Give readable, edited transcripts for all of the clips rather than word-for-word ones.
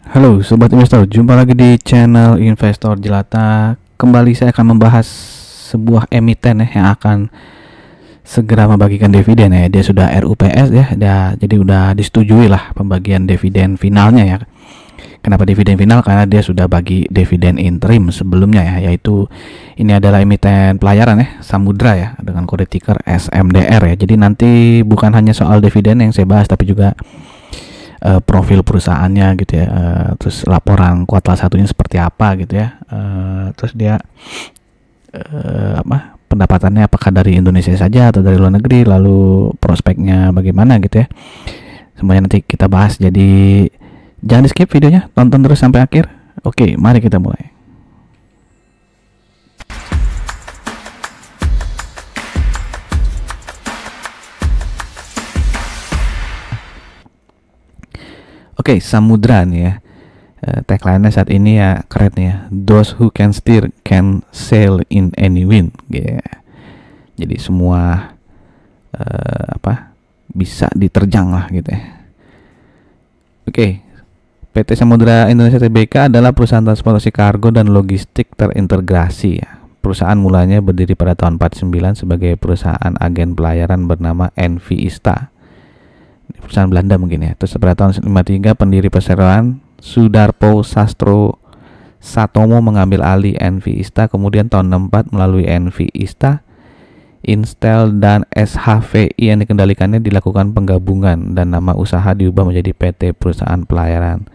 Halo Sobat Investor, jumpa lagi di channel Investor Jelata. Kembali saya akan membahas sebuah emiten yang akan segera membagikan dividen ya. Dia sudah RUPS ya, jadi udah disetujui lah pembagian dividen finalnya ya. Kenapa dividen final? Karena dia sudah bagi dividen interim sebelumnya ya, yaitu ini adalah emiten pelayaran ya, Samudra ya, dengan kode ticker SMDR ya. Jadi nanti bukan hanya soal dividen yang saya bahas, tapi juga profil perusahaannya gitu ya, terus laporan kuartal satunya seperti apa gitu ya, terus dia pendapatannya apakah dari Indonesia saja atau dari luar negeri, lalu prospeknya bagaimana gitu ya, semuanya nanti kita bahas. Jadi jangan di skip videonya, tonton terus sampai akhir. Oke, mari kita mulai. Oke, Samudra nih ya. Tagline-nya saat ini ya keren ya. Those who can steer can sail in any wind. Yeah. Jadi semua bisa diterjang lah gitu ya. Oke. PT Samudra Indonesia Tbk adalah perusahaan transportasi kargo dan logistik terintegrasi ya. Perusahaan mulanya berdiri pada tahun 49 sebagai perusahaan agen pelayaran bernama NV Ista. Perusahaan Belanda mungkin ya. Terus pada tahun 53 pendiri perseroan Sudarpo Sastro Satomo mengambil alih NV Ista. Kemudian tahun 64 melalui NV Ista, Instel dan SHVI yang dikendalikannya dilakukan penggabungan dan nama usaha diubah menjadi PT Perusahaan Pelayaran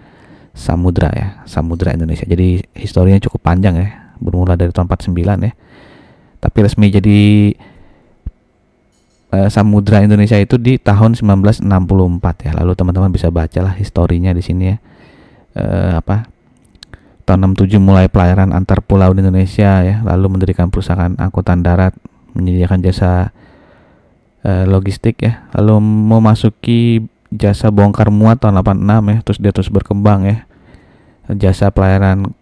Samudra ya, Samudra Indonesia. Jadi historinya cukup panjang ya, bermula dari tahun 49 ya. Tapi resmi jadi Samudra Indonesia itu di tahun 1964 ya. Lalu teman-teman bisa bacalah historinya di sini ya. Tahun 67 mulai pelayaran antar pulau di Indonesia ya, lalu mendirikan perusahaan angkutan darat, menyediakan jasa logistik ya, lalu memasuki jasa bongkar muat tahun 86 ya, terus dia terus berkembang ya, jasa pelayaran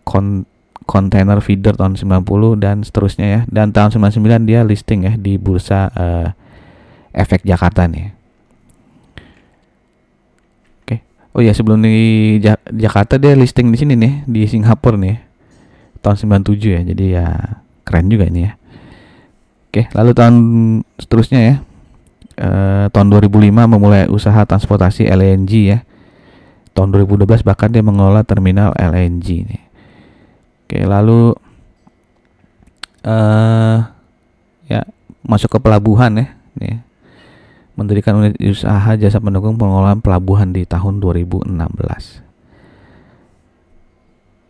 kontainer feeder tahun 90 dan seterusnya ya, dan tahun 99 dia listing ya di bursa Efek Jakarta nih. Oke. Oh ya, sebelum di Jakarta dia listing di sini nih, di Singapura nih tahun 97 ya, jadi ya keren juga ini ya. Oke, lalu tahun seterusnya ya, tahun 2005 memulai usaha transportasi LNG ya. Tahun 2012 bahkan dia mengelola terminal LNG nih. Oke, lalu ya masuk ke pelabuhan ya nih. Mendirikan unit usaha jasa pendukung pengelolaan pelabuhan di tahun 2016.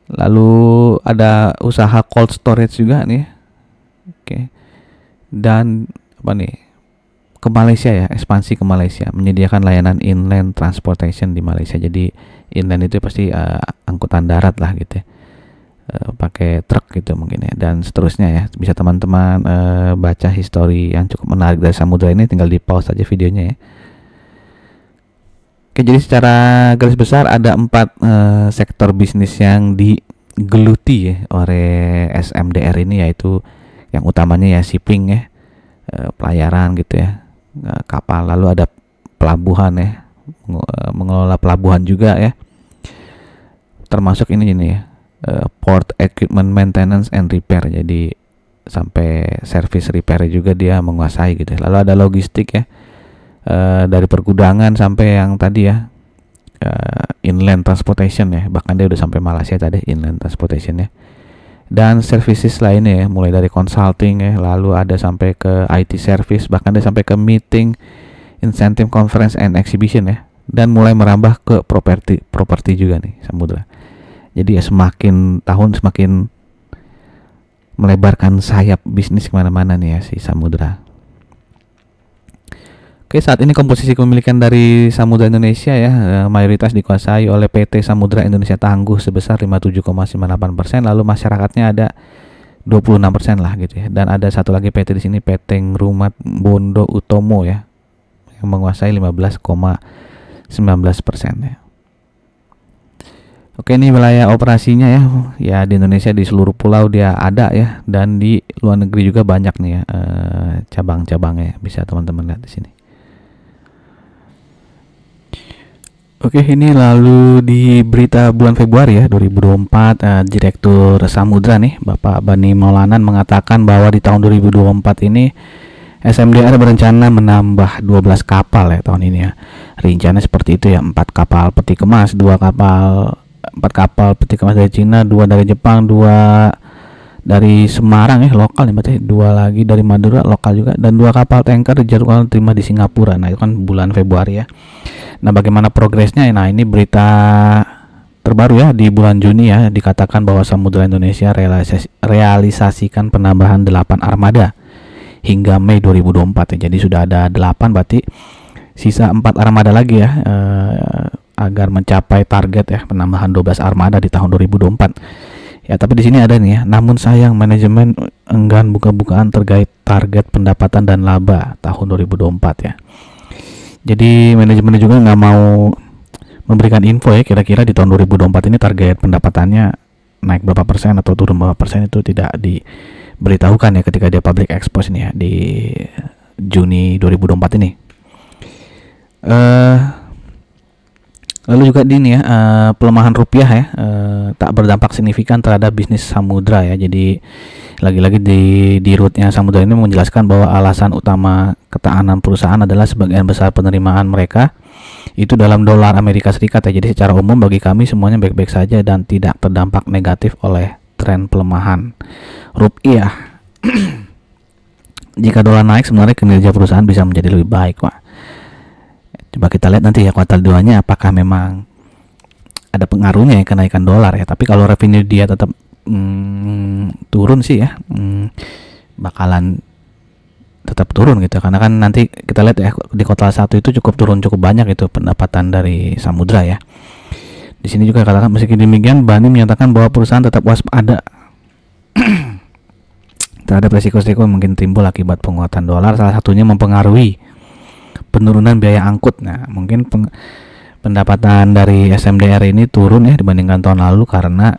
Lalu ada usaha cold storage juga nih. Oke. Dan apa nih? Ke Malaysia ya, ekspansi ke Malaysia, menyediakan layanan inland transportation di Malaysia. Jadi inland itu pasti angkutan darat lah gitu ya. Pakai truk gitu mungkin ya, dan seterusnya ya. Bisa teman-teman baca history yang cukup menarik dari Samudra ini, tinggal di pause aja videonya ya. Oke, jadi secara garis besar ada 4 sektor bisnis yang digeluti ya oleh SMDR ini, yaitu yang utamanya ya shipping ya, pelayaran gitu ya, kapal, lalu ada pelabuhan ya, mengelola pelabuhan juga ya, termasuk ini ya, port equipment maintenance and repair, jadi sampai service repair juga dia menguasai gitu. Lalu ada logistik ya, dari pergudangan sampai yang tadi ya, inland transportation ya, bahkan dia udah sampai Malaysia tadi inland transportation ya, dan services lainnya ya, mulai dari consulting ya, lalu ada sampai ke IT service, bahkan dia sampai ke meeting, incentive, conference and exhibition ya, dan mulai merambah ke properti juga nih Samudra. Jadi ya semakin tahun semakin melebarkan sayap bisnis kemana-mana nih ya si Samudra. Oke, saat ini komposisi kepemilikan dari Samudra Indonesia ya, mayoritas dikuasai oleh PT Samudra Indonesia Tangguh sebesar 57,98%, lalu masyarakatnya ada 26% lah gitu ya. Dan ada satu lagi PT di sini, PT Ngrumat Bondo Utomo ya, yang menguasai 15,19% ya. Oke, ini wilayah operasinya ya. Ya di Indonesia di seluruh pulau dia ada ya, dan di luar negeri juga banyak nih ya, cabang-cabangnya. Bisa teman-teman lihat di sini. Oke, ini lalu di berita bulan Februari ya 2024, Direktur Samudra nih Bapak Bani Maulanan mengatakan bahwa di tahun 2024 ini SMDR berencana menambah 12 kapal ya tahun ini ya. Rencananya seperti itu ya, 4 kapal peti kemas, 4 kapal peti kemas dari Cina, 2 dari Jepang, 2 dari Semarang ya lokal ya, berarti 2 lagi dari Madura lokal juga, dan 2 kapal tanker dijadwalkan terima di Singapura. Nah, itu kan bulan Februari ya. Nah, bagaimana progresnya? Nah, ini berita terbaru ya di bulan Juni ya, dikatakan bahwa Samudra Indonesia realisasikan penambahan 8 armada hingga Mei 2024 ya. Jadi sudah ada 8, berarti sisa 4 armada lagi ya, agar mencapai target ya penambahan 12 armada di tahun 2024. Ya, tapi di sini ada nih ya, namun sayang manajemen enggan buka-bukaan terkait target pendapatan dan laba tahun 2024 ya. Jadi manajemennya juga nggak mau memberikan info ya, kira-kira di tahun 2024 ini target pendapatannya naik berapa persen atau turun berapa persen, itu tidak diberitahukan ya ketika dia public expose ini ya di Juni 2024 ini. Lalu juga di ini ya, pelemahan rupiah ya tak berdampak signifikan terhadap bisnis Samudra ya. Jadi lagi-lagi di rootnya Samudra ini menjelaskan bahwa alasan utama ketahanan perusahaan adalah sebagian besar penerimaan mereka itu dalam dolar Amerika Serikat ya. Jadi secara umum bagi kami semuanya baik-baik saja dan tidak terdampak negatif oleh tren pelemahan rupiah. Jika dolar naik, sebenarnya kinerja perusahaan bisa menjadi lebih baik, Pak. Coba kita lihat nanti ya kuartal 2-nya apakah memang ada pengaruhnya ya kenaikan dolar ya. Tapi kalau revenue dia tetap turun sih ya, bakalan tetap turun gitu, karena kan nanti kita lihat ya di kuartal 1 itu cukup banyak itu pendapatan dari Samudra ya. Di sini juga katakan meski demikian Bani menyatakan bahwa perusahaan tetap waspada terhadap resiko-resiko yang mungkin timbul akibat penguatan dolar, salah satunya mempengaruhi penurunan biaya angkut. Nah, mungkin pendapatan dari SMDR ini turun ya dibandingkan tahun lalu karena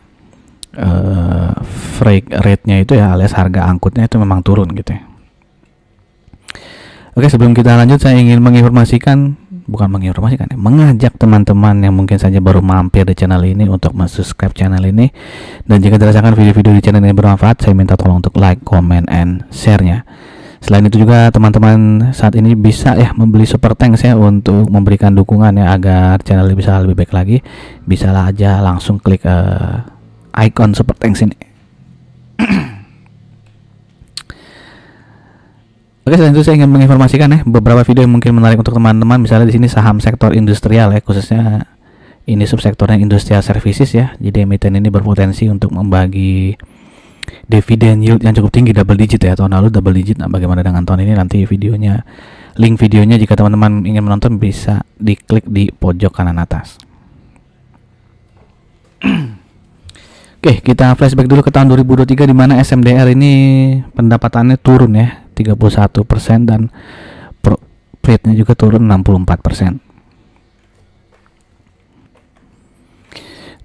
freight rate-nya itu ya, alias harga angkutnya itu memang turun gitu ya. Oke, sebelum kita lanjut saya ingin mengajak teman-teman yang mungkin saja baru mampir di channel ini untuk subscribe channel ini, dan jika dirasakan video-video di channel ini bermanfaat, saya minta tolong untuk like, comment, and share-nya. Selain itu juga teman-teman saat ini bisa ya membeli super thanks ya untuk memberikan dukungan ya agar channel ini bisa lebih baik lagi. Bisalah aja langsung klik icon super thanks ini. Oke, selain itu saya ingin menginformasikan ya beberapa video yang mungkin menarik untuk teman-teman. Misalnya di sini saham sektor industrial ya, khususnya ini subsektornya industrial services ya. Jadi emiten ini berpotensi untuk membagi dividen yield yang cukup tinggi, double digit ya, tahun lalu double digit. Nah, bagaimana dengan tahun ini? Nanti videonya, link videonya jika teman-teman ingin menonton bisa diklik di pojok kanan atas. Oke, kita flashback dulu ke tahun 2023 di mana SMDR ini pendapatannya turun ya 31% dan profitnya juga turun 64%.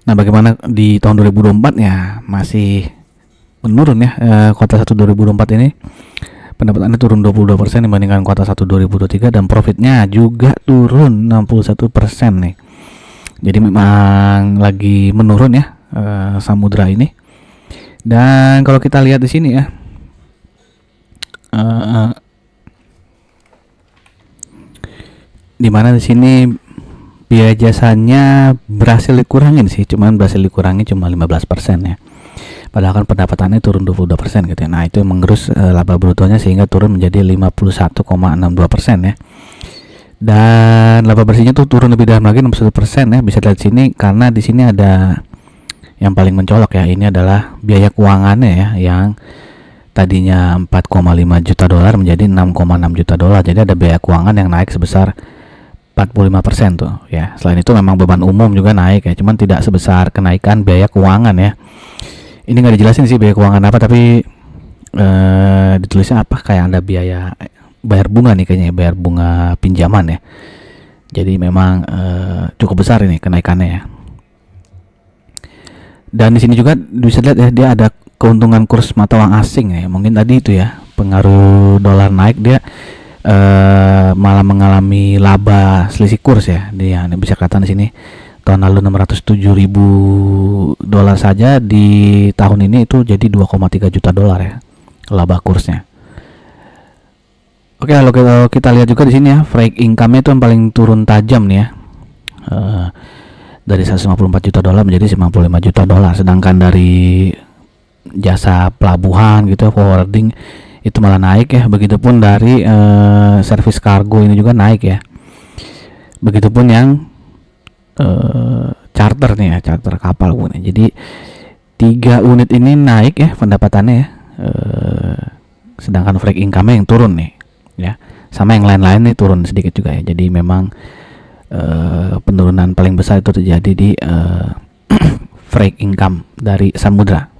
Nah, bagaimana di tahun 2024 ya, masih menurun ya. Kuartal 1 2024 ini pendapatannya turun 22% dibandingkan kuartal 1 2023 dan profitnya juga turun 61% nih. Jadi memang lagi menurun ya Samudra ini. Dan kalau kita lihat di sini ya, di mana di sini biaya jasanya berhasil dikurangin sih, cuman berhasil dikurangi cuma 15% ya. Padahal kan pendapatannya turun 22% gitu ya. Nah, itu yang menggerus laba brutonya sehingga turun menjadi 51,62% ya. Dan laba bersihnya tuh turun lebih dalam lagi 61% ya. Bisa lihat sini karena di sini ada yang paling mencolok ya. Ini adalah biaya keuangannya ya, yang tadinya 4,5 juta dolar menjadi 6,6 juta dolar. Jadi ada biaya keuangan yang naik sebesar 45% tuh ya. Selain itu memang beban umum juga naik ya, cuman tidak sebesar kenaikan biaya keuangan ya. Ini nggak dijelasin sih biaya keuangan apa, tapi ditulisnya apa, kayak ada biaya bayar bunga nih kayaknya, bayar bunga pinjaman ya. Jadi memang cukup besar ini kenaikannya ya. Dan di sini juga bisa lihat ya, dia ada keuntungan kurs mata uang asing ya. Mungkin tadi itu ya, pengaruh dolar naik, dia malah mengalami laba selisih kurs ya. Dia bisa kelihatan di sini. Tahun lalu 607.000 dolar saja, di tahun ini itu jadi 2,3 juta dolar ya laba kursnya. Oke, kalau kita lihat juga di sini ya, freight income-nya itu yang paling turun tajam nih ya. Dari 154 juta dolar menjadi 95 juta dolar, sedangkan dari jasa pelabuhan gitu, forwarding itu malah naik ya. Begitupun dari service kargo ini juga naik ya. Begitupun yang charter nih ya, charter kapal pun ya. Jadi 3 unit ini naik ya pendapatannya ya, sedangkan freight income yang turun nih ya, sama yang lain-lain nih turun sedikit juga ya. Jadi memang penurunan paling besar itu terjadi di freight income dari samudra.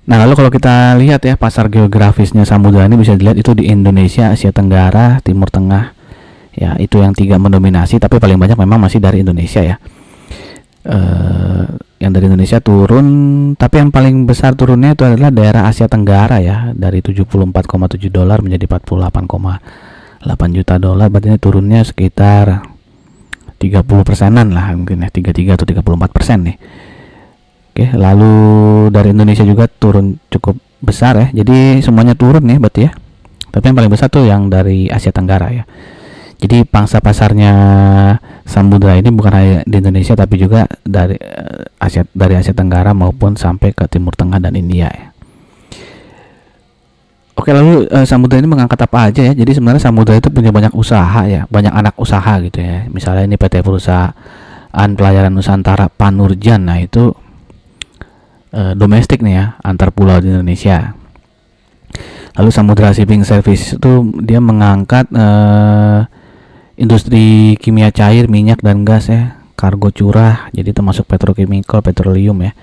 Nah, lalu kalau kita lihat ya pasar geografisnya samudra ini, bisa dilihat itu di Indonesia, Asia Tenggara, Timur Tengah ya, itu yang 3 mendominasi, tapi paling banyak memang masih dari Indonesia ya. Yang dari Indonesia turun, tapi yang paling besar turunnya itu adalah daerah Asia Tenggara ya, dari 74,7 dolar menjadi 48,8 juta dolar. Berarti ini turunnya sekitar 30%-an lah mungkin ya, 33 atau 34% nih. Oke, lalu dari Indonesia juga turun cukup besar ya. Jadi semuanya turun nih berarti ya. Tapi yang paling besar tuh yang dari Asia Tenggara ya. Jadi pangsa pasarnya samudra ini bukan hanya di Indonesia, tapi juga dari Asia Tenggara maupun sampai ke Timur Tengah dan India ya. Oke, lalu samudra ini mengangkat apa aja ya? Jadi sebenarnya samudra itu punya banyak usaha ya, banyak anak usaha gitu ya. Misalnya ini PT Perusahaan Pelayaran Nusantara Panurjan, nah itu domestik nih ya, antar pulau di Indonesia. Lalu Samudra Shipping Service itu dia mengangkat industri kimia cair, minyak dan gas ya, kargo curah, jadi termasuk petrochemical, petroleum ya.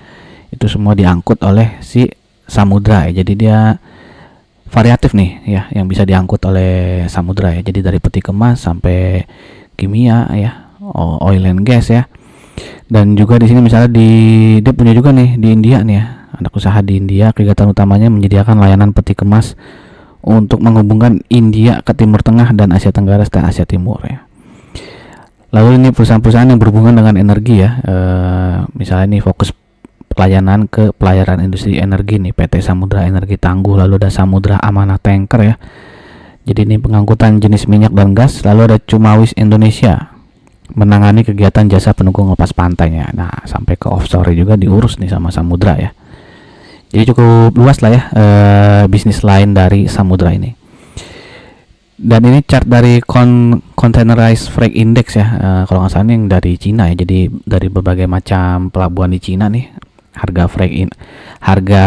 Itu semua diangkut oleh si samudra ya. Jadi dia variatif nih ya, yang bisa diangkut oleh samudra ya. Jadi dari peti kemas sampai kimia ya, oil and gas ya. Dan juga di sini misalnya dia punya juga nih di India nih ya, anak usaha di India, kegiatan utamanya menyediakan layanan peti kemas untuk menghubungkan India ke Timur Tengah dan Asia Tenggara serta Asia Timur ya. Lalu ini perusahaan-perusahaan yang berhubungan dengan energi ya, misalnya ini fokus pelayanan ke pelayaran industri energi nih, PT Samudra Energi Tangguh, lalu ada Samudra Amanah Tanker ya. Jadi ini pengangkutan jenis minyak dan gas. Lalu ada Cumawis Indonesia, menangani kegiatan jasa pendukung lepas pantainya. Nah, sampai ke offshore juga diurus nih sama samudra ya. Jadi cukup luas lah ya bisnis lain dari samudra ini. Dan ini chart dari Containerized Freight Index ya, kalau nggak salah ini yang dari Cina ya. Jadi dari berbagai macam pelabuhan di Cina nih, harga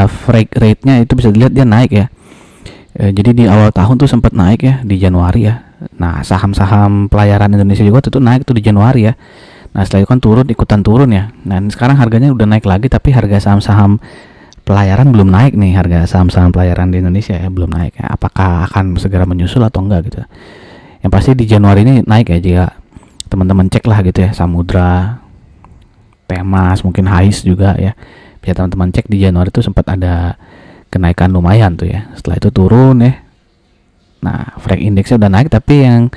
freight rate-nya itu bisa dilihat dia naik ya. Jadi di awal tahun tuh sempat naik ya di Januari ya. Nah, saham-saham pelayaran Indonesia juga tuh naik tuh di Januari ya. Nah, setelah itu kan ikutan turun ya. Nah, sekarang harganya udah naik lagi, tapi harga saham-saham pelayaran belum naik nih. Harga saham-saham pelayaran di Indonesia ya belum naik ya. Apakah akan segera menyusul atau enggak gitu. Yang pasti di Januari ini naik ya, jika teman-teman cek lah gitu ya, Samudra, Temas, mungkin Hais juga ya. Bisa teman-teman cek di Januari itu sempat ada kenaikan lumayan tuh ya. Setelah itu turun ya. Nah, freight indexnya udah naik, tapi yang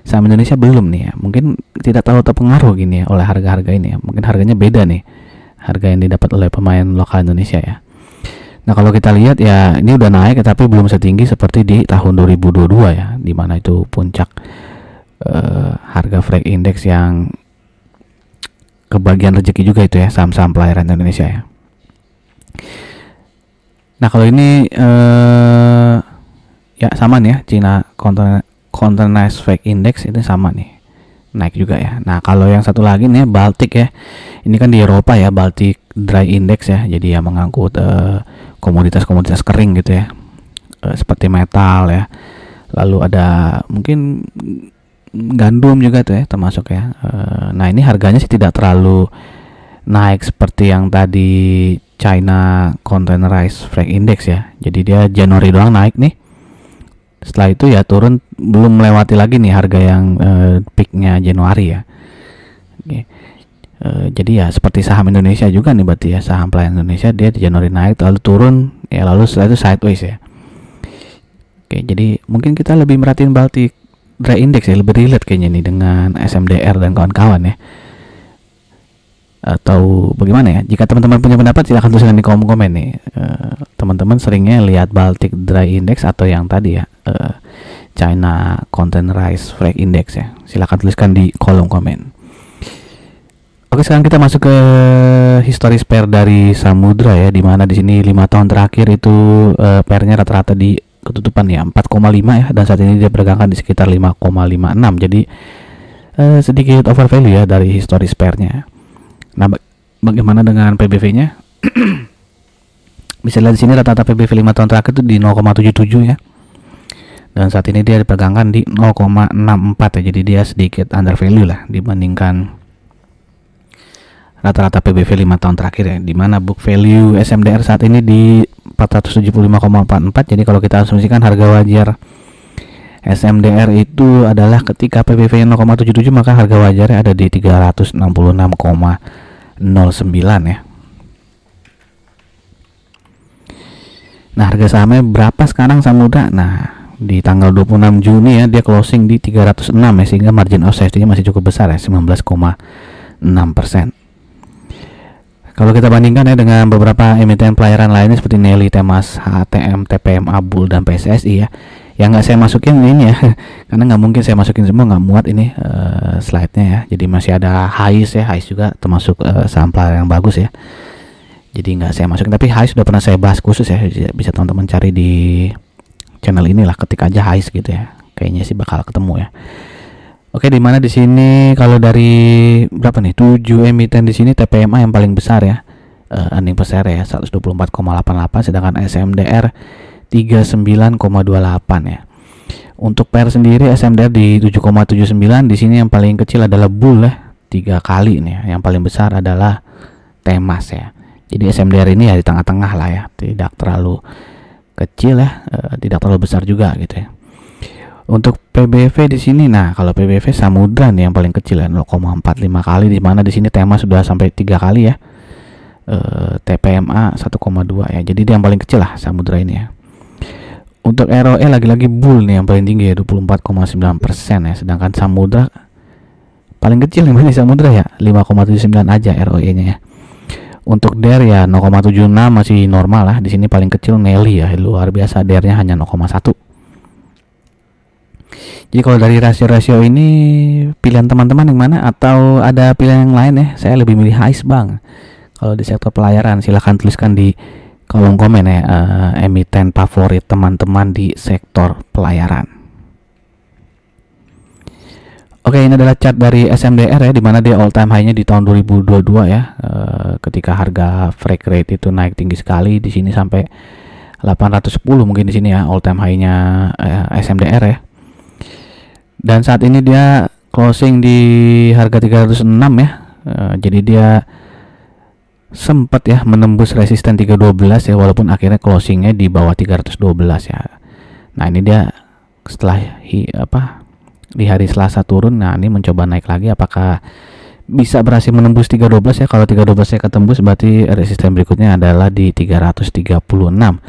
saham Indonesia belum nih ya. Mungkin tidak terlalu terpengaruh gini ya oleh harga-harga ini ya. Mungkin harganya beda nih, harga yang didapat oleh pemain lokal Indonesia ya. Nah, kalau kita lihat ya, ini udah naik tapi belum setinggi seperti di tahun 2022 ya, dimana itu puncak harga freight index yang kebagian rezeki juga itu ya, saham-saham pelayaran Indonesia ya. Nah, kalau ini ya sama nih ya, China Containerized Freight Index itu sama nih, naik juga ya. Nah, kalau yang satu lagi nih Baltic ya, ini kan di Eropa ya, Baltic Dry Index ya. Jadi ya mengangkut komoditas-komoditas kering gitu ya, seperti metal ya. Lalu ada mungkin gandum juga tuh ya, termasuk ya. Nah, ini harganya sih tidak terlalu naik seperti yang tadi China Containerized Freight Index ya. Jadi dia Januari doang naik nih. Setelah itu ya turun, belum melewati lagi nih harga yang peaknya Januari ya. Oke. Jadi ya seperti saham Indonesia juga nih berarti ya, saham pelayanan Indonesia dia di Januari naik lalu turun ya, lalu setelah itu sideways ya. Oke, jadi mungkin kita lebih merhatiin Baltic Dry Index ya, lebih relate kayaknya nih dengan SMDR dan kawan-kawan ya. Atau bagaimana ya? Jika teman-teman punya pendapat silahkan tuliskan di kolom komen nih. Teman-teman seringnya lihat Baltic Dry Index atau yang tadi ya, China Containerized Freight Index ya. Silahkan tuliskan di kolom komen. Oke, sekarang kita masuk ke historis pair dari samudra ya, di mana di sini 5 tahun terakhir itu pairnya rata-rata di ketutupan ya 4,5 ya, dan saat ini dia perdagangan di sekitar 5,56. Jadi sedikit over value ya dari historis pairnya. Nah, bagaimana dengan PBV-nya? Bisa lihat di sini rata-rata PBV 5 tahun terakhir itu di 0,77 ya. Dan saat ini dia dipegangkan di 0,64 ya. Jadi dia sedikit under value lah dibandingkan rata-rata PBV 5 tahun terakhir ya. Di mana book value SMDR saat ini di 475,44. Jadi kalau kita asumsikan harga wajar SMDR itu adalah ketika PBV 0,77, maka harga wajarnya ada di 366,09 ya. Nah, harga sahamnya berapa sekarang Samudra? Nah, di tanggal 26 Juni ya dia closing di 306 ya, sehingga margin of safety-nya masih cukup besar ya, 19,6%. Kalau kita bandingkan ya dengan beberapa emiten pelayaran lainnya seperti Nelly, Temas, HTM, TPM, Abul, dan PSSI ya, yang nggak saya masukin ini ya, karena nggak mungkin saya masukin semua, nggak muat ini slide-nya ya. Jadi masih ada HIS ya, HIS juga termasuk saham pelayaran yang bagus ya. Jadi nggak saya masukin, tapi HIS sudah pernah saya bahas khusus ya, bisa teman-teman cari di channel inilah, ketik aja HIS gitu ya, kayaknya sih bakal ketemu ya. Oke, di mana di sini kalau dari berapa nih? 7 emiten di sini TPMA yang paling besar ya. Earning per share ya 124,88, sedangkan SMDR 39,28 ya. Untuk pair sendiri SMDR di 7,79, di sini yang paling kecil adalah Bull ya, 3 kali nih ya. Yang paling besar adalah Temas ya. Jadi SMDR ini ya di tengah-tengah lah ya, tidak terlalu kecil ya, tidak terlalu besar juga gitu ya. Untuk PBV di sini, nah kalau PBV Samudra nih yang paling kecil ya, 0,45 kali, di mana di sini Temas sudah sampai 3 kali ya. TPMA 1,2 ya. Jadi dia yang paling kecil lah Samudra ini ya. Untuk ROE lagi-lagi Bull nih yang paling tinggi ya, 24,9% ya, sedangkan Samudra paling kecil yang mana Samudra ya, 5,79 aja ROE-nya ya. Untuk DER ya 0,76 masih normal lah. Di sini paling kecil Nelly ya, luar biasa, DER-nya hanya 0,1. Jadi kalau dari rasio-rasio ini pilihan teman-teman yang mana, atau ada pilihan yang lain ya? Saya lebih milih HIS bang. Kalau di sektor pelayaran silahkan tuliskan di kolom komen ya, emiten favorit teman-teman di sektor pelayaran. Oke, ini adalah chart dari SMDR ya, dimana dia all time high-nya di tahun 2022 ya, ketika harga freight rate itu naik tinggi sekali di sini sampai 810 mungkin di sini ya, all time high-nya SMDR ya. Dan saat ini dia closing di harga 306 ya. Jadi dia sempat ya menembus resisten 312 ya, walaupun akhirnya closingnya di bawah 312 ya. Nah, ini dia setelah di hari Selasa turun. Nah, ini mencoba naik lagi, apakah bisa berhasil menembus 312 ya? Kalau 312 nya ketembus berarti resisten berikutnya adalah di 336.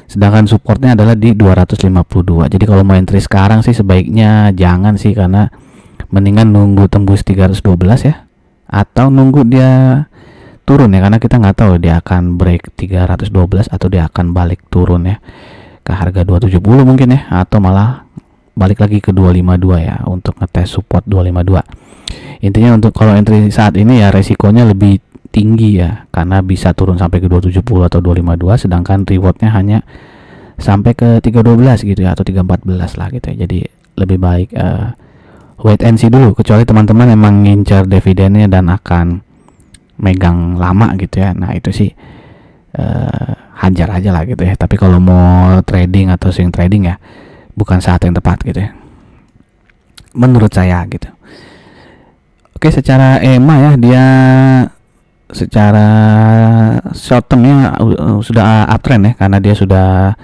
Sedangkan supportnya adalah di 252. Jadi kalau mau entry sekarang sih sebaiknya jangan sih, karena mendingan nunggu tembus 312 ya, atau nunggu dia turun ya, karena kita nggak tahu dia akan break 312 atau dia akan balik turun ya ke harga 270 mungkin ya, atau malah balik lagi ke 252 ya untuk ngetes support 252. Intinya untuk kalau entry saat ini ya resikonya lebih tinggi ya, karena bisa turun sampai ke 270 atau 252, sedangkan rewardnya hanya sampai ke 312 gitu ya, atau 314 lah gitu ya. Jadi lebih baik wait and see dulu, kecuali teman-teman emang ngincar dividennya dan akan megang lama gitu ya. Nah itu sih hajar aja lah gitu ya. Tapi kalau mau trading atau swing trading ya bukan saat yang tepat gitu ya, menurut saya gitu. Oke, secara EMA ya, dia secara short termnya sudah uptrend ya, karena dia sudah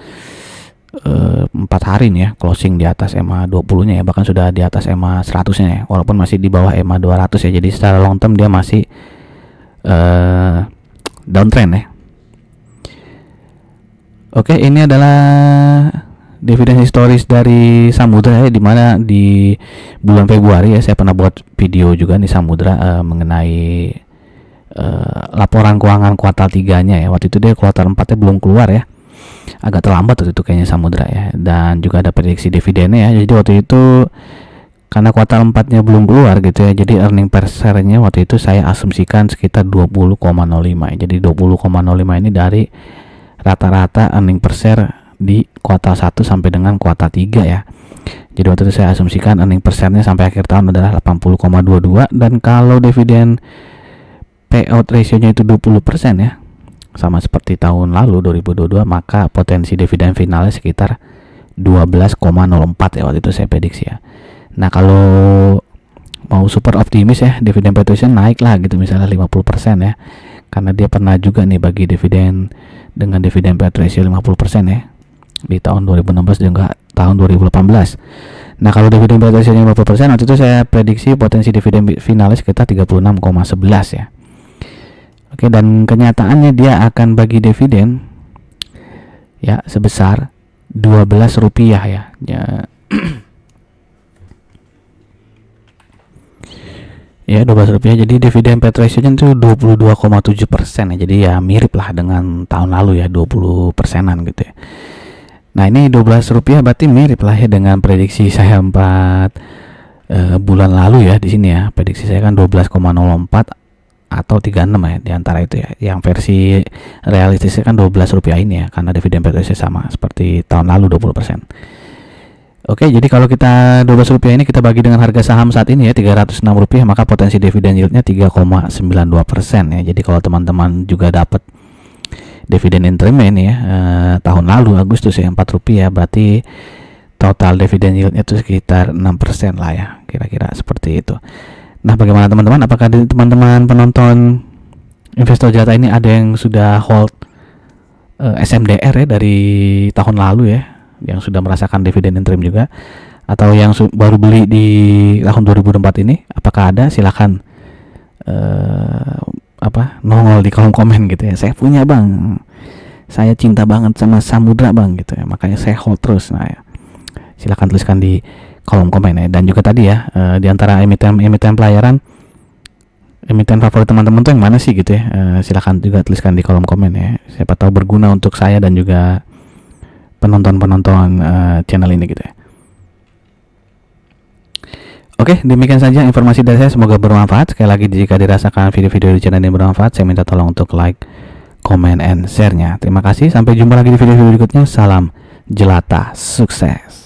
4 hari nih ya closing di atas EMA 20 nya ya, bahkan sudah di atas EMA 100 nya ya, walaupun masih di bawah EMA 200 ya. Jadi secara long term dia masih downtrend ya. Oke, ini adalah dividen historis dari Samudra ya, dimana di bulan Februari ya saya pernah buat video juga nih Samudra mengenai laporan keuangan kuartal 3-nya ya. Waktu itu dia kuartal 4-nya belum keluar ya, agak terlambat waktu itu kayaknya Samudra ya, dan juga ada prediksi dividennya ya. Jadi waktu itu karena kuartal 4-nya belum keluar gitu ya, jadi earning per share-nya waktu itu saya asumsikan sekitar 20,05 ya. Jadi 20,05 ini dari rata-rata earning per share di kuartal 1 sampai dengan kuartal 3 ya. Jadi waktu itu saya asumsikan earning per share-nya sampai akhir tahun adalah 80,22, dan kalau dividen payout ratio-nya itu 20% ya, sama seperti tahun lalu 2022, maka potensi dividen finalnya sekitar 12,04 ya waktu itu saya prediksi ya. Nah, kalau mau super optimis ya, dividen payout ratio naik lah gitu, misalnya 50% ya, karena dia pernah juga nih bagi dividen dengan dividen payout ratio 50% ya di tahun 2016 juga tahun 2018. Nah, kalau dividen payout ratio 50%, waktu itu saya prediksi potensi dividen finalnya sekitar 36,11 ya. Oke, dan kenyataannya dia akan bagi dividen ya sebesar 12 rupiah ya. Ya 12 rupiah, jadi dividen payout ratio-nya itu 22,7% ya. Jadi ya mirip lah dengan tahun lalu ya, 20%-an gitu ya. Nah, ini 12 rupiah berarti mirip lah ya dengan prediksi saya 4 bulan lalu ya di sini ya. Prediksi saya kan 12,04 atau 36 ya, di antara itu ya. Yang versi realistisnya kan 12 rupiah ini ya, karena dividen payout ratio sama seperti tahun lalu 20%. Oke, jadi kalau kita 12 rupiah ini kita bagi dengan harga saham saat ini ya 306 rupiah, maka potensi dividen yieldnya 3,92% ya. Jadi kalau teman-teman juga dapat dividen interim ini ya tahun lalu Agustus ya 4 rupiah, berarti total dividen yieldnya itu sekitar 6% lah ya, kira-kira seperti itu. Nah, bagaimana teman-teman? Apakah teman-teman penonton investor jatah ini ada yang sudah hold SMDR ya dari tahun lalu ya, yang sudah merasakan dividen interim juga, atau yang baru beli di tahun 2024 ini? Apakah ada? Silakan nongol di kolom komen gitu ya. Saya punya bang, saya cinta banget sama Samudra bang gitu ya, makanya saya hold terus. Nah ya, silakan tuliskan di kolom komen ya. Dan juga tadi ya di antara emiten pelayaran, emiten favorit teman-teman tuh yang mana sih gitu ya, silakan juga tuliskan di kolom komen ya, siapa tahu berguna untuk saya dan juga penonton channel ini gitu ya. Oke, demikian saja informasi dari saya, semoga bermanfaat. Sekali lagi, jika dirasakan video-video di channel ini bermanfaat, saya minta tolong untuk like, comment, and share-nya. Terima kasih, sampai jumpa lagi di video-video berikutnya. Salam jelata, sukses.